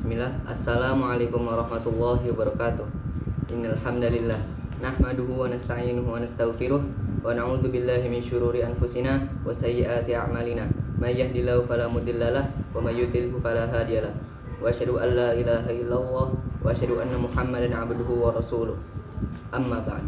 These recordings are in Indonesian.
Bismillah. Assalamualaikum warahmatullahi wabarakatuh. Innal hamdalillah nahmaduhu wa nasta'inuhu wa nastaghfiruh wa na'udzu billahi min syururi anfusina wa sayyiati a'malina. May yahdihillahu fala mudhillalah wa may yudhlilhu fala hadiyalah. Wa asyhadu an la ilaha illallah wa asyhadu anna Muhammadan 'abduhu wa rasuluh. Amma ba'd.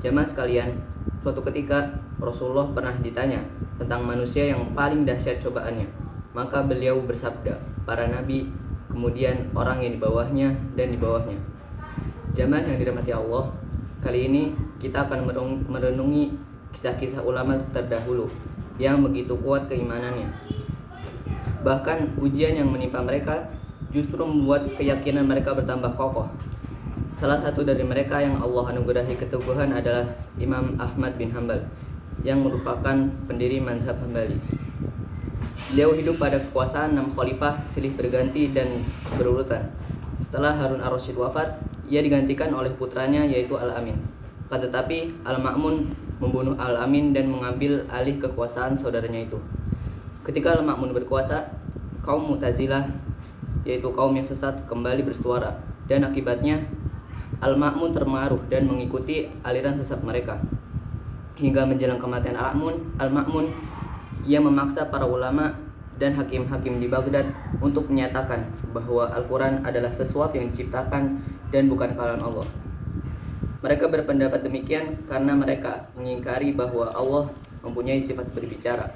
Jamaah sekalian, suatu ketika Rasulullah pernah ditanya tentang manusia yang paling dahsyat cobaannya. Maka beliau bersabda, para nabi, kemudian orang yang di bawahnya dan di bawahnya. Jamaah yang dirahmati Allah, kali ini kita akan merenungi kisah-kisah ulama terdahulu yang begitu kuat keimanannya. Bahkan ujian yang menimpa mereka justru membuat keyakinan mereka bertambah kokoh. Salah satu dari mereka yang Allah anugerahi keteguhan adalah Imam Ahmad bin Hanbal yang merupakan pendiri mazhab Hambali. Beliau hidup pada kekuasaan 6 khalifah silih berganti dan berurutan. Setelah Harun ar-Rasyid wafat, ia digantikan oleh putranya yaitu Al-Amin. Tetapi Al-Ma'mun membunuh Al-Amin dan mengambil alih kekuasaan saudaranya itu. Ketika Al-Ma'mun berkuasa, kaum Mu'tazilah yaitu kaum yang sesat kembali bersuara, dan akibatnya Al-Ma'mun terpengaruh dan mengikuti aliran sesat mereka. Hingga menjelang kematian Al-Ma'mun, ia memaksa para ulama dan hakim-hakim di Baghdad untuk menyatakan bahwa Al-Quran adalah sesuatu yang diciptakan dan bukan kalam Allah. Mereka berpendapat demikian karena mereka mengingkari bahwa Allah mempunyai sifat berbicara.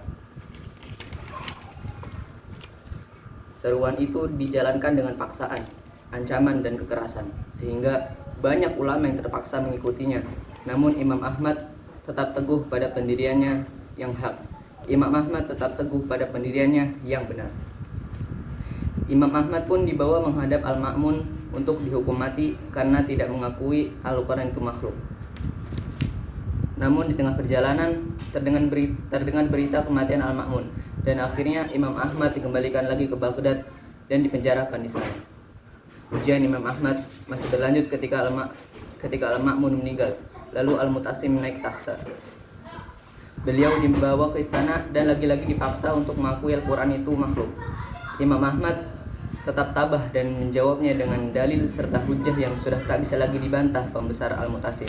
Seruan itu dijalankan dengan paksaan, ancaman dan kekerasan, sehingga banyak ulama yang terpaksa mengikutinya. Namun Imam Ahmad tetap teguh pada pendiriannya yang hak. Imam Ahmad tetap teguh pada pendiriannya yang benar. Imam Ahmad pun dibawa menghadap Al-Ma'mun untuk dihukum mati karena tidak mengakui Al-Quran itu makhluk. Namun di tengah perjalanan terdengar berita kematian Al-Ma'mun, dan akhirnya Imam Ahmad dikembalikan lagi ke Baghdad dan dipenjarakan di sana. Ujian Imam Ahmad masih berlanjut ketika Al-Ma'mun meninggal, lalu Al-Mutasim naik takhta. Beliau dibawa ke istana dan lagi-lagi dipaksa untuk mengakui Al-Quran itu makhluk. Imam Ahmad tetap tabah dan menjawabnya dengan dalil serta hujjah yang sudah tak bisa lagi dibantah pembesar Al-Mutasim.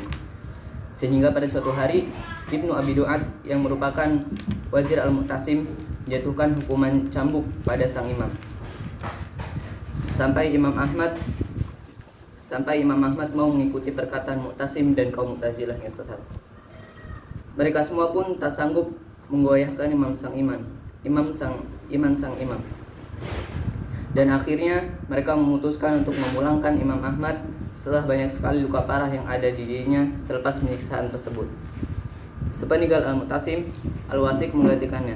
Sehingga pada suatu hari, Ibnu Abi Du'ad yang merupakan wazir Al-Mutasim menjatuhkan hukuman cambuk pada sang imam. Sampai Imam Ahmad mau mengikuti perkataan Mu'tasim dan kaum Mu'tazilah yang sesat. Mereka semua pun tak sanggup menggoyahkan sang imam. Dan akhirnya mereka memutuskan untuk memulangkan Imam Ahmad setelah banyak sekali luka parah yang ada di dirinya selepas penyiksaan tersebut. Sepeninggal Al-Mutasim, Al-Wasik menggantikannya,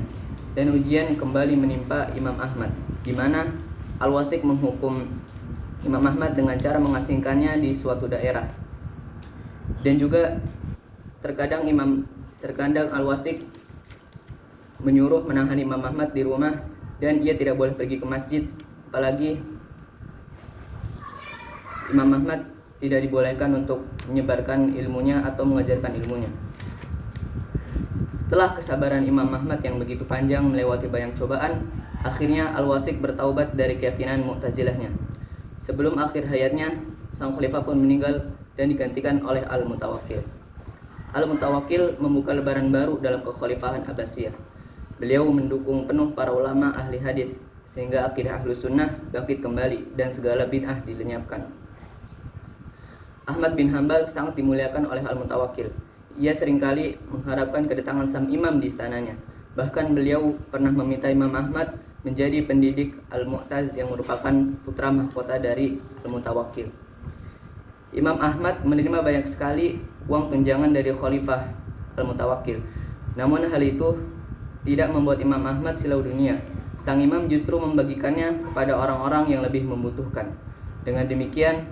dan ujian kembali menimpa Imam Ahmad, di mana Al-Wasik menghukum Imam Ahmad dengan cara mengasingkannya di suatu daerah. Dan juga terkadang Al-Wasik menyuruh menahan Imam Ahmad di rumah dan ia tidak boleh pergi ke masjid, apalagi Imam Ahmad tidak dibolehkan untuk menyebarkan ilmunya atau mengajarkan ilmunya. Setelah kesabaran Imam Ahmad yang begitu panjang melewati banyak cobaan, akhirnya Al-Wasik bertaubat dari keyakinan Mu'tazilahnya. Sebelum akhir hayatnya, sang khalifah pun meninggal dan digantikan oleh Al-Mutawakkil. Al-Mutawakkil membuka lembaran baru dalam kekhalifahan Abbasiyah. Beliau mendukung penuh para ulama ahli hadis sehingga akidah Ahlus Sunnah bangkit kembali dan segala bid'ah dilenyapkan. Ahmad bin Hanbal sangat dimuliakan oleh Al-Mutawakkil. Ia seringkali mengharapkan kedatangan sang imam di istananya. Bahkan beliau pernah meminta Imam Ahmad menjadi pendidik Al-Mu'taz yang merupakan putra mahkota dari Al-Mutawakkil. Imam Ahmad menerima banyak sekali uang tunjangan dari Khalifah Al-Mutawakkil. Namun hal itu tidak membuat Imam Ahmad silau dunia. Sang imam justru membagikannya kepada orang-orang yang lebih membutuhkan. Dengan demikian,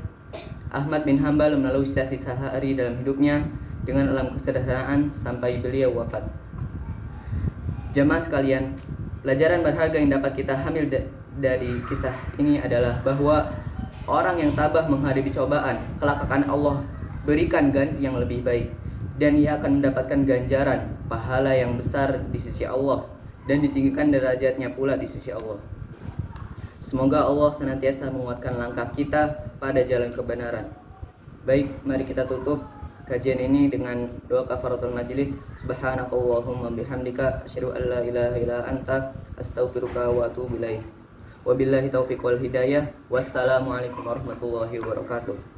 Ahmad bin Hanbal melalui sisa-sisa hari dalam hidupnya dengan alam kesederhanaan sampai beliau wafat. Jamaah sekalian, pelajaran berharga yang dapat kita ambil dari kisah ini adalah bahwa orang yang tabah menghadapi cobaan, kelak akan Allah berikan ganti yang lebih baik, dan ia akan mendapatkan ganjaran pahala yang besar di sisi Allah dan ditinggikan derajatnya pula di sisi Allah. Semoga Allah senantiasa menguatkan langkah kita pada jalan kebenaran. Baik, mari kita tutup kajian ini dengan doa kafaratul majlis. Subhanakallahumma bihamdika asyhadu an la ilaha illa anta astaghfiruka wa atubu ilaik. Wabillahi taufiq wal hidayah. Wassalamualaikum warahmatullahi wabarakatuh.